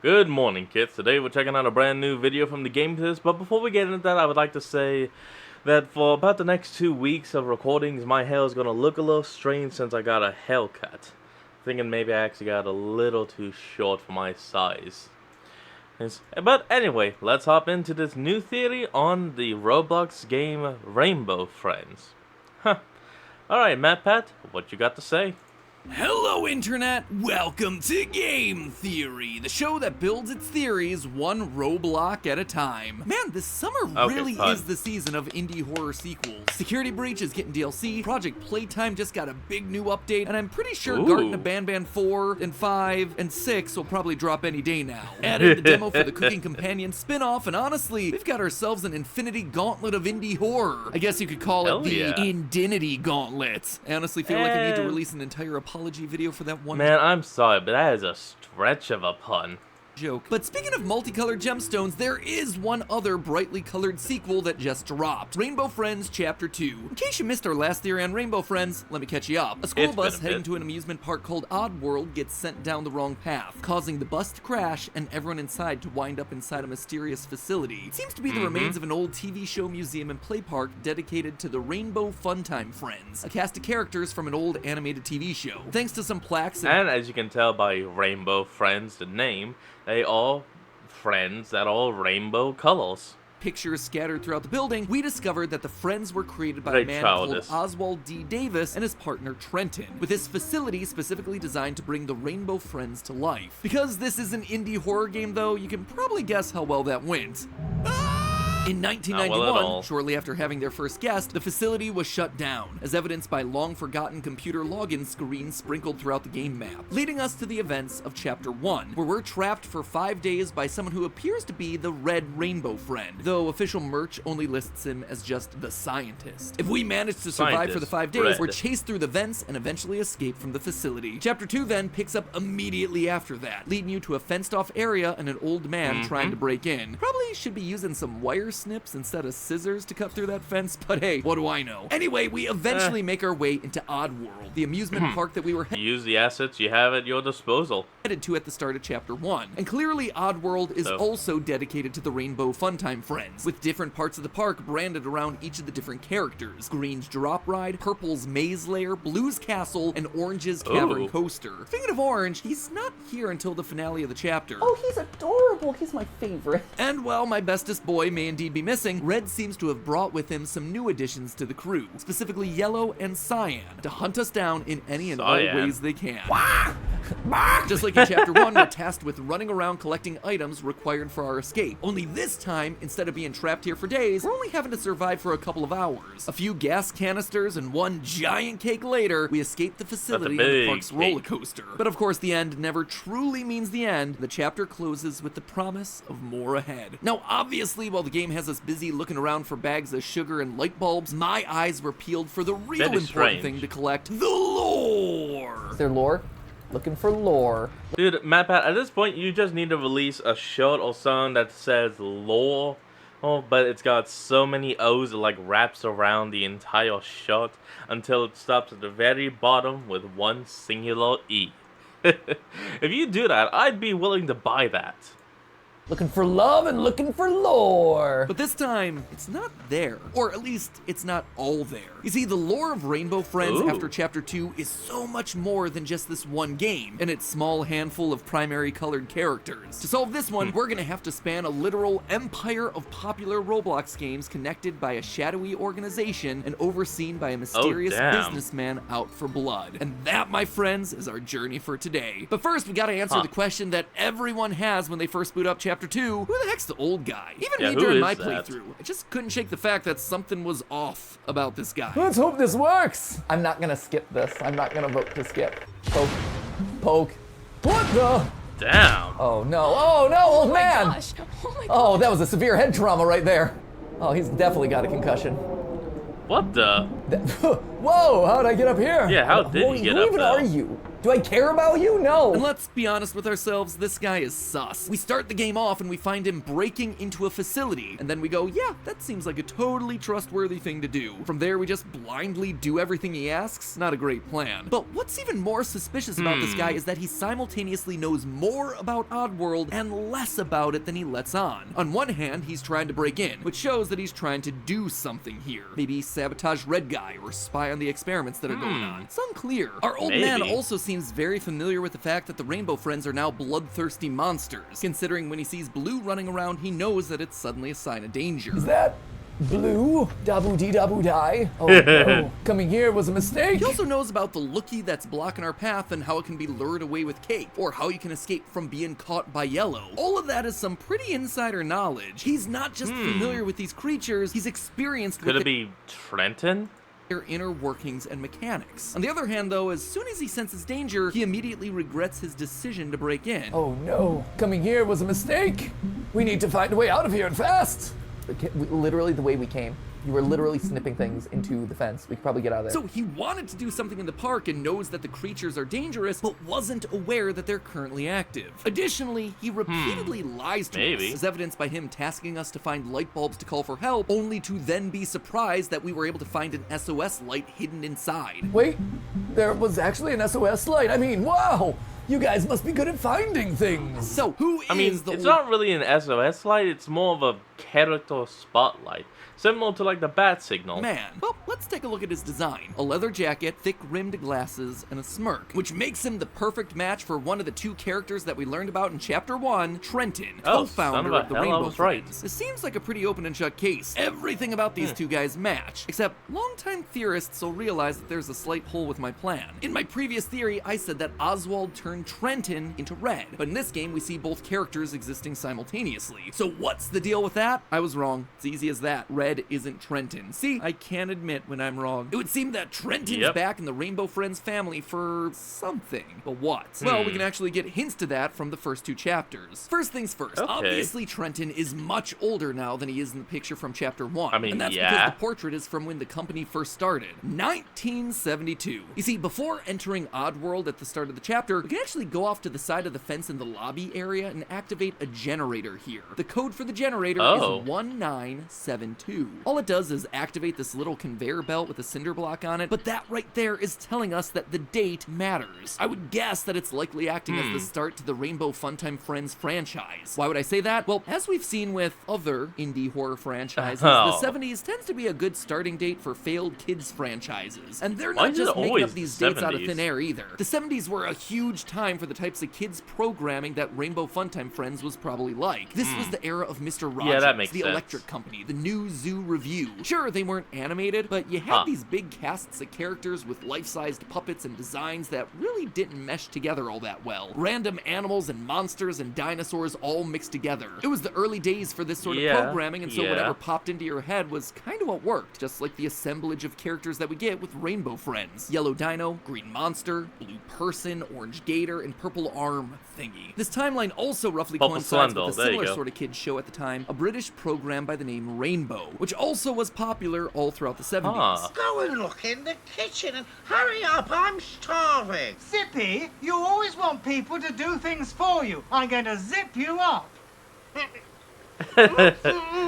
Good morning, kids. Today we're checking out a brand new video from the Game Tips, but before we get into that, I would like to say that for about the next 2 weeks of recordings, my hair is going to look a little strange since I got a haircut. Thinking maybe I actually got a little too short for my size. But anyway, let's hop into this new theory on the Roblox game Rainbow Friends. Alright, MatPat, what you got to say? Hello Internet, welcome to Game Theory, the show that builds its theories one Roblox at a time. Man, this summer really is the season of indie horror sequels. Security Breach is getting DLC, Project Playtime just got a big new update, and I'm pretty sure Garten Abandoned 4 and 5 and 6 will probably drop any day now. Added the demo for the Cooking Companion spin-off, and honestly, we've got ourselves an infinity gauntlet of indie horror. I guess you could call it the Indinity Gauntlet. I honestly feel like I need to release an entire apology video for that one. Man, I'm sorry, but that is a stretch of a pun. Joke. But speaking of multicolored gemstones, there is one other brightly colored sequel that just dropped. Rainbow Friends Chapter 2. In case you missed our last theory on Rainbow Friends, let me catch you up. A school bus heading to an amusement park called Oddworld gets sent down the wrong path, causing the bus to crash and everyone inside to wind up inside a mysterious facility. It seems to be the remains of an old TV show museum and play park dedicated to the Rainbow Funtime Friends, a cast of characters from an old animated TV show. Thanks to some plaques and as you can tell by Rainbow Friends, the name, they all friends that all rainbow colors. Pictures scattered throughout the building, we discovered that the friends were created by a man called Oswald D. Davis and his partner Trenton, with his facility specifically designed to bring the Rainbow Friends to life. Because this is an indie horror game though, you can probably guess how well that went. In 1991, shortly after having their first guest, the facility was shut down, as evidenced by long-forgotten computer login screens sprinkled throughout the game map, leading us to the events of Chapter 1, where we're trapped for 5 days by someone who appears to be the Red Rainbow Friend, though official merch only lists him as just the Scientist. If we manage to survive for the 5 days, we're chased through the vents and eventually escape from the facility. Chapter 2 then picks up immediately after that, leading you to a fenced-off area and an old man trying to break in. Probably should be using some wire snips instead of scissors to cut through that fence, but hey, what do I know? Anyway, we eventually make our way into Oddworld, the amusement park that we were use the assets you have at your disposal. Headed to at the start of Chapter 1. And clearly Oddworld is also dedicated to the Rainbow Funtime Friends, with different parts of the park branded around each of the different characters. Green's Drop Ride, Purple's Maze Lair, Blue's Castle, and Orange's Cavern Coaster. Speaking of Orange, he's not here until the finale of the chapter. Oh, he's adorable. He's my favorite. And while my bestest boy may indeed be missing, Red seems to have brought with him some new additions to the crew, specifically Yellow and Cyan, to hunt us down in any and all ways they can. Just like in Chapter 1, we're tasked with running around collecting items required for our escape. Only this time, instead of being trapped here for days, we're only having to survive for a couple of hours. A few gas canisters and one giant cake later, we escape the facility and the park's roller coaster. But of course, the end never truly means the end. The chapter closes with the promise of more ahead. Now, obviously, while the game has us busy looking around for bags of sugar and light bulbs, my eyes were peeled for the real important thing to collect, the lore. Is there lore? Looking for lore. Dude, MatPat, at this point, you just need to release a shirt or something that says lore. Oh, but it's got so many O's it like wraps around the entire shirt until it stops at the very bottom with one singular E. If you do that, I'd be willing to buy that. Looking for love and looking for lore. But this time, it's not there. Or at least, it's not all there. You see, the lore of Rainbow Friends after Chapter 2 is so much more than just this one game and its small handful of primary colored characters. To solve this one, we're gonna have to span a literal empire of popular Roblox games connected by a shadowy organization and overseen by a mysterious businessman out for blood. And that, my friends, is our journey for today. But first, we gotta answer the question that everyone has when they first boot up Chapter 2, who the heck's the old guy? Even me during my playthrough, I just couldn't shake the fact that something was off about this guy. Let's hope this works. I'm not gonna skip this. I'm not gonna vote to skip. Poke. Poke. What the? Damn. Oh no, old man. Gosh. Oh my gosh. Oh, that was a severe head trauma right there. Oh, he's definitely got a concussion. What the? Whoa, how'd I get up here? Yeah, how did you get up Who even there? are you? Do I care about you? No. And let's be honest with ourselves, this guy is sus. We start the game off and we find him breaking into a facility, and then we go, yeah, that seems like a totally trustworthy thing to do. From there, we just blindly do everything he asks. Not a great plan. But what's even more suspicious about this guy is that he simultaneously knows more about Oddworld and less about it than he lets on. On one hand, he's trying to break in, which shows that he's trying to do something here. Maybe sabotage Red Guy or spy on the experiments that are going on. It's unclear. Our old man also seems very familiar with the fact that the Rainbow Friends are now bloodthirsty monsters. Considering when he sees Blue running around, he knows that it's suddenly a sign of danger. Is that Blue? Dabu-dee-dabu-die? Oh no, coming here was a mistake. He also knows about the lookie that's blocking our path and how it can be lured away with Cake, or how you can escape from being caught by Yellow. All of that is some pretty insider knowledge. He's not just familiar with these creatures, he's experienced with Could it be Trenton? their inner workings and mechanics. On the other hand, though, as soon as he senses danger, he immediately regrets his decision to break in. Oh no, coming here was a mistake. We need to find a way out of here and fast. Literally the way we came. You were literally snipping things into the fence. We could probably get out of there. So he wanted to do something in the park and knows that the creatures are dangerous, but wasn't aware that they're currently active. Additionally, he repeatedly lies to us, as evidenced by him tasking us to find light bulbs to call for help, only to then be surprised that we were able to find an SOS light hidden inside. Wait, there was actually an SOS light. I mean, wow! You guys must be good at finding things. So who is the... It's not really an SOS light, it's more of a character spotlight. Similar to like the bat signal. Man. Well, let's take a look at his design. A leather jacket, thick rimmed glasses, and a smirk, which makes him the perfect match for one of the two characters that we learned about in Chapter 1, Trenton, co-founder of the Rainbow Friends. This seems like a pretty open and shut case. Everything about these two guys match, except longtime theorists will realize that there's a slight hole with my plan. In my previous theory, I said that Oswald turned Trenton into Red, but in this game we see both characters existing simultaneously. So what's the deal with that? I was wrong. It's easy as that. Red isn't Trenton. See, I can't admit when I'm wrong. It would seem that Trenton's back in the Rainbow Friends family for something. But what? Well, we can actually get hints to that from the first two chapters. First things first, obviously Trenton is much older now than he is in the picture from Chapter 1. And that's because the portrait is from when the company first started, 1972. You see, before entering Oddworld at the start of the chapter, we can actually go off to the side of the fence in the lobby area and activate a generator here. The code for the generator is 1972. All it does is activate this little conveyor belt with a cinder block on it, but that right there is telling us that the date matters. I would guess that it's likely acting as the start to the Rainbow Funtime Friends franchise. Why would I say that? Well, as we've seen with other indie horror franchises, the 70s tends to be a good starting date for failed kids franchises. And they're not just making up these dates out of thin air either. The 70s were a huge time for the types of kids programming that Rainbow Funtime Friends was probably like. This was the era of Mr. Rogers, the Electric Company, the New Zoo Review. Sure, they weren't animated, but you had these big casts of characters with life-sized puppets and designs that really didn't mesh together all that well. Random animals and monsters and dinosaurs all mixed together. It was the early days for this sort of programming, and so whatever popped into your head was kind of what worked, just like the assemblage of characters that we get with Rainbow Friends. Yellow Dino, Green Monster, Blue Person, Orange Gator, and Purple Arm thingy. This timeline also roughly coincides with a similar sort of kids show at the time, a British program by the name Rainbow, which also was popular all throughout the 70s. Go and look in the kitchen and hurry up, I'm starving. Zippy, you always want people to do things for you. I'm going to zip you up.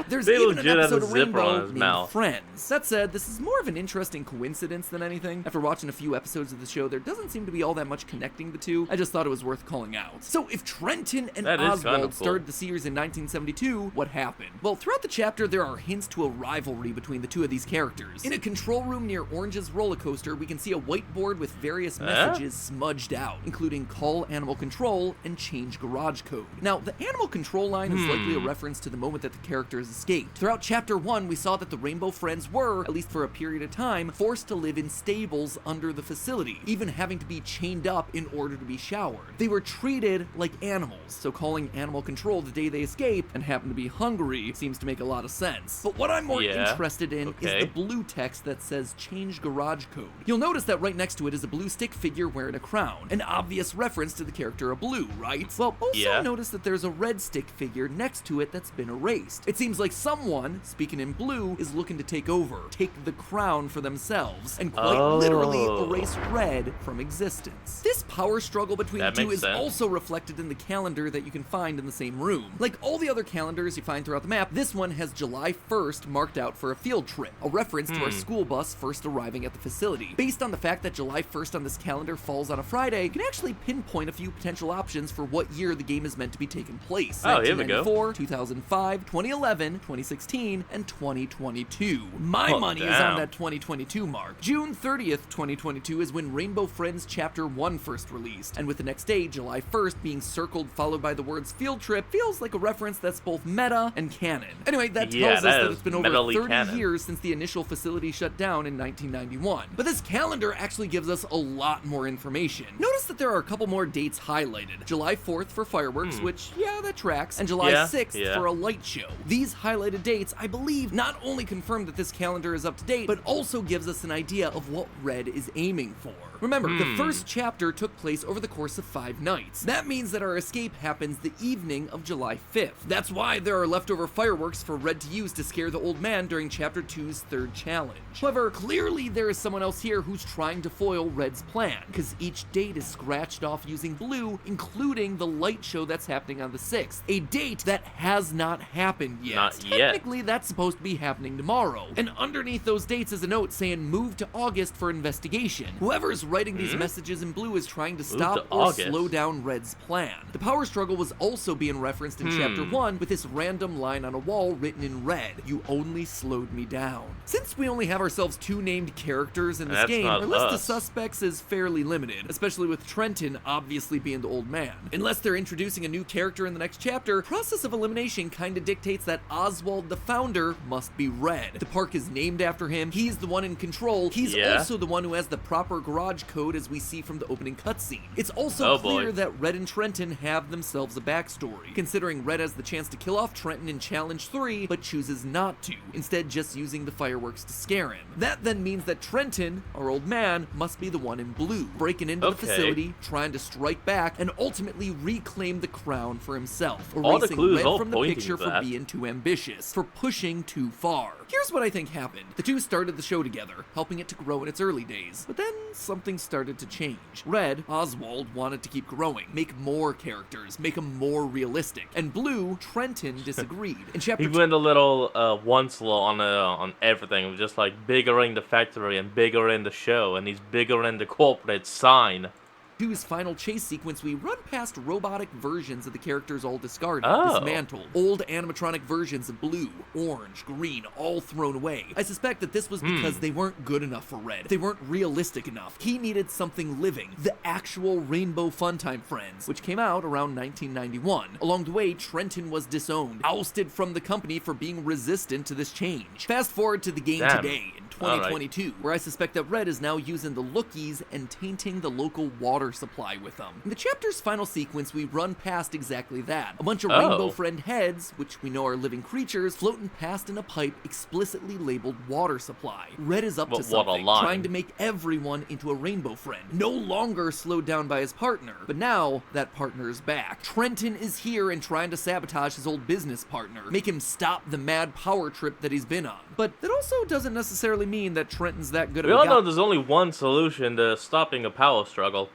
There's even an episode of Rainbow named Friends. That said, this is more of an interesting coincidence than anything. After watching a few episodes of the show, there doesn't seem to be all that much connecting the two. I just thought it was worth calling out. So if Trenton and Oswald started the series in 1972, what happened? Well, throughout the chapter, there are hints to a rivalry between the two of these characters. In a control room near Orange's roller coaster, we can see a whiteboard with various messages smudged out, including call animal control and change garage code. Now, the animal control line is likely a reference to the moment that the characters escaped. Throughout Chapter 1, we saw that the Rainbow Friends were, at least for a period of time, forced to live in stables under the facility, even having to be chained up in order to be showered. They were treated like animals, so calling animal control the day they escape and happen to be hungry seems to make a lot of sense. But what I'm more interested in is the blue text that says change garage code. You'll notice that right next to it is a blue stick figure wearing a crown, an obvious reference to the character of Blue, right? Well, also notice that there's a red stick figure next to it that that's been erased. It seems like someone, speaking in blue, is looking to take over, take the crown for themselves, and quite literally erase red from existence. This power struggle between the two is also reflected in the calendar that you can find in the same room. Like all the other calendars you find throughout the map, this one has July 1st marked out for a field trip, a reference to our school bus first arriving at the facility. Based on the fact that July 1st on this calendar falls on a Friday, you can actually pinpoint a few potential options for what year the game is meant to be taking place. Oh, here we go. 1994, 2005, 2011, 2016, and 2022. My money is on that 2022 mark. June 30th, 2022 is when Rainbow Friends Chapter 1 first released, and with the next day, July 1st, being circled followed by the words field trip feels like a reference that's both meta and canon. Anyway, that tells us that it's been over 30 years since the initial facility shut down in 1991. But this calendar actually gives us a lot more information. Notice that there are a couple more dates highlighted. July 4th for fireworks, which, that tracks, and July 6th for a light show. These highlighted dates, I believe, not only confirm that this calendar is up to date, but also gives us an idea of what Red is aiming for. Remember, the first chapter took place over the course of 5 nights. That means that our escape happens the evening of July 5th. That's why there are leftover fireworks for Red to use to scare the old man during Chapter 2's 3rd challenge. However, clearly there is someone else here who's trying to foil Red's plan, because each date is scratched off using blue, including the light show that's happening on the 6th. A date that has not happened yet. Not yet. Technically, that's supposed to be happening tomorrow. And underneath those dates is a note saying move to August for investigation. Whoever's writing these messages in blue is trying to stop or slow down Red's plan. The power struggle was also being referenced in Chapter 1 with this random line on a wall written in red: "You only slowed me down." Since we only have ourselves 2 named characters in this game, our list of suspects is fairly limited, especially with Trenton obviously being the old man. Unless they're introducing a new character in the next chapter, process of elimination kinda dictates that Oswald the founder must be Red. The park is named after him, he's the one in control, he's also the one who has the proper garage code as we see from the opening cutscene. It's also clear that Red and Trenton have themselves a backstory, considering Red has the chance to kill off Trenton in Challenge 3, but chooses not to, instead just using the fireworks to scare him. That then means that Trenton, our old man, must be the one in blue, breaking into the facility, trying to strike back, and ultimately reclaim the crown for himself, erasing Red from the picture for being too ambitious, for pushing too far. Here's what I think happened. The two started the show together, helping it to grow in its early days, but then something started to change. Red, Oswald, wanted to keep growing, make more characters, make them more realistic, and Blue, Trenton, disagreed. In Chapter he went a little once-low on everything. It was just like bigger in the factory and bigger in the show, and he's bigger in the corporate sign. 2's final chase sequence, we run past robotic versions of the characters all discarded, dismantled. Old animatronic versions of blue, orange, green, all thrown away. I suspect that this was because they weren't good enough for Red. They weren't realistic enough. He needed something living. The actual Rainbow Funtime Friends, which came out around 1991. Along the way, Trenton was disowned, ousted from the company for being resistant to this change. Fast forward to the game today, in 2022, where I suspect that Red is now using the lookies and tainting the local water supply with them. In the chapter's final sequence, we run past exactly that. A bunch of Rainbow Friend heads, which we know are living creatures, floating past in a pipe explicitly labeled water supply. Red is up to something, trying to make everyone into a Rainbow Friend. No longer slowed down by his partner, but now that partner is back. Trenton is here and trying to sabotage his old business partner, make him stop the mad power trip that he's been on. But that also doesn't necessarily mean that Trenton's that good of a guy. We all know there's only one solution to stopping a power struggle.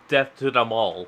Death to them all.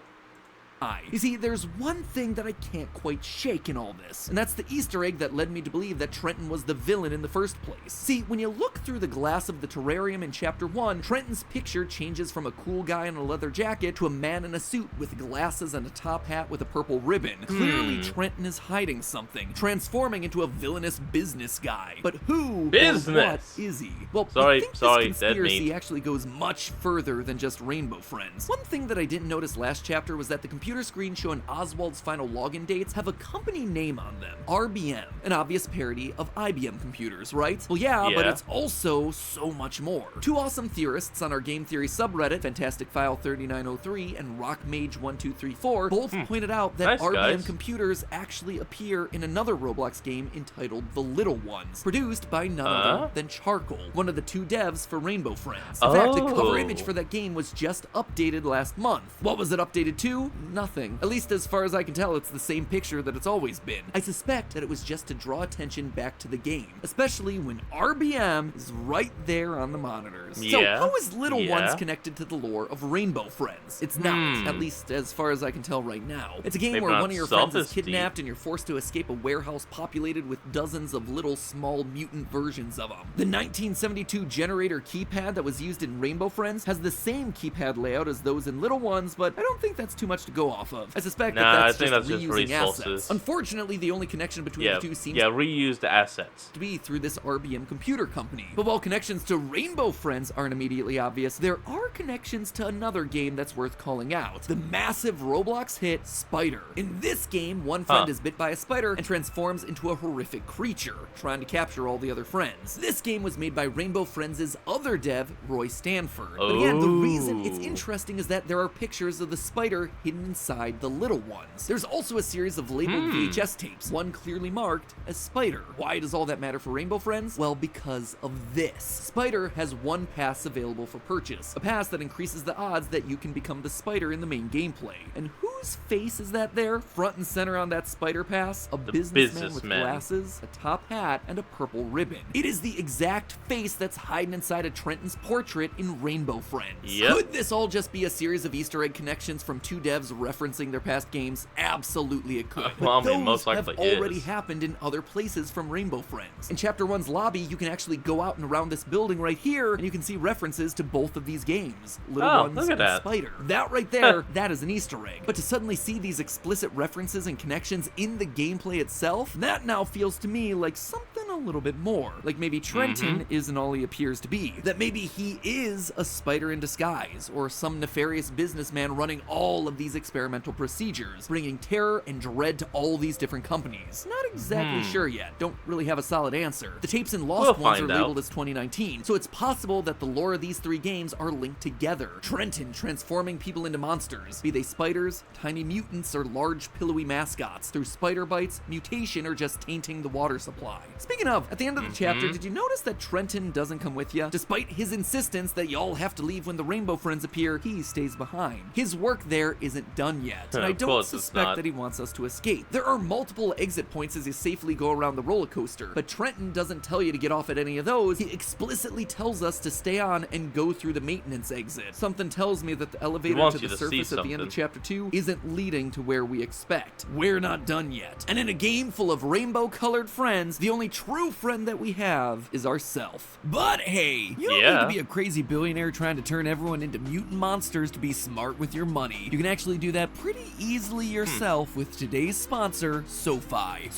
You see, there's one thing that I can't quite shake in all this, and that's the Easter egg that led me to believe that Trenton was the villain in the first place. See, when you look through the glass of the terrarium in Chapter 1, Trenton's picture changes from a cool guy in a leather jacket to a man in a suit with glasses and a top hat with a purple ribbon. Clearly, Trenton is hiding something, transforming into a villainous business guy. But who or what is he? Well, I think this conspiracy actually goes much further than just Rainbow Friends. One thing that I didn't notice last chapter was that the computer screen showing Oswald's final login dates have a company name on them, RBM, an obvious parody of IBM computers, right? Well, yeah, but it's also so much more. 2 awesome theorists on our game theory subreddit, Fantastic File 3903 and Rockmage1234, both pointed out that RBM computers actually appear in another Roblox game entitled The Little Ones, produced by none other than Charcoal, one of the 2 devs for Rainbow Friends. In fact, the cover image for that game was just updated last month. What was it updated to? nothing. At least as far as I can tell, it's the same picture that it's always been. I suspect that it was just to draw attention back to the game, especially when RBM is right there on the monitors. Yeah. So how is Little Ones connected to the lore of Rainbow Friends? It's not, at least as far as I can tell right now. It's a game where one of your friends is kidnapped and you're forced to escape a warehouse populated with dozens of little small mutant versions of them. The 1972 generator keypad that was used in Rainbow Friends has the same keypad layout as those in Little Ones, but I don't think that's too much to go off of. I suspect that's just reusing assets. Unfortunately, the only connection between the two seems reuse the assets to be through this RBM computer company. But while connections to Rainbow Friends aren't immediately obvious, there are connections to another game that's worth calling out. The massive Roblox hit Spider. In this game, one friend is bit by a spider and transforms into a horrific creature, trying to capture all the other friends. This game was made by Rainbow Friends' other dev, Roy Stanford. But again, the reason it's interesting is that there are pictures of the spider hidden inside the Little Ones. There's also a series of labeled VHS tapes, one clearly marked as Spider. Why does all that matter for Rainbow Friends? Well, because of this. Spider has one pass available for purchase, a pass that increases the odds that you can become the spider in the main gameplay. And whose face is that there, front and center on that spider pass? A businessman with glasses, a top hat, and a purple ribbon. It is the exact face that's hiding inside of Trenton's portrait in Rainbow Friends. Could this all just be a series of Easter egg connections from two devs referencing their past games? Absolutely it could. Well, but I mean, most likely have already happened in other places from Rainbow Friends. In Chapter 1's lobby, you can actually go out and around this building right here, and you can see references to both of these games, Little Ones and Spider. That right there, that is an Easter egg. But to suddenly see these explicit references and connections in the gameplay itself, that now feels to me like something a little bit more. Like maybe Trenton isn't all he appears to be. That maybe he is a spider in disguise, or some nefarious businessman running all of these experimental procedures, bringing terror and dread to all these different companies. Not exactly sure yet. Don't really have a solid answer. The tapes in Lost Ones are labeled as 2019, so it's possible that the lore of these three games are linked together. Trenton transforming people into monsters, be they spiders, tiny mutants, or large pillowy mascots, through spider bites, mutation, or just tainting the water supply. Speaking of, at the end of the chapter, did you notice that Trenton doesn't come with you? Despite his insistence that y'all have to leave when the Rainbow Friends appear, he stays behind. His work there isn't done yet, and I don't suspect that he wants us to escape. There are multiple exit points as you safely go around the roller coaster, but Trenton doesn't tell you to get off at any of those. He explicitly tells us to stay on and go through the maintenance exit. Something tells me that the elevator to the surface at the end of Chapter 2 isn't leading to where we expect. We're not done yet. And in a game full of rainbow-colored friends, the only true friend that we have is ourself. But hey, you don't need to be a crazy billionaire trying to turn everyone into mutant monsters to be smart with your money. You can actually do that pretty easily yourself with today's sponsor, SoFi.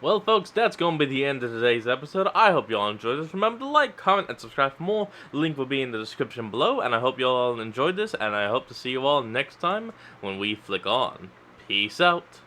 Well, folks, that's going to be the end of today's episode. I hope you all enjoyed this. Remember to like, comment, and subscribe for more. Link will be in the description below, and I hope you all enjoyed this, and I hope to see you all next time when we flick on. Peace out.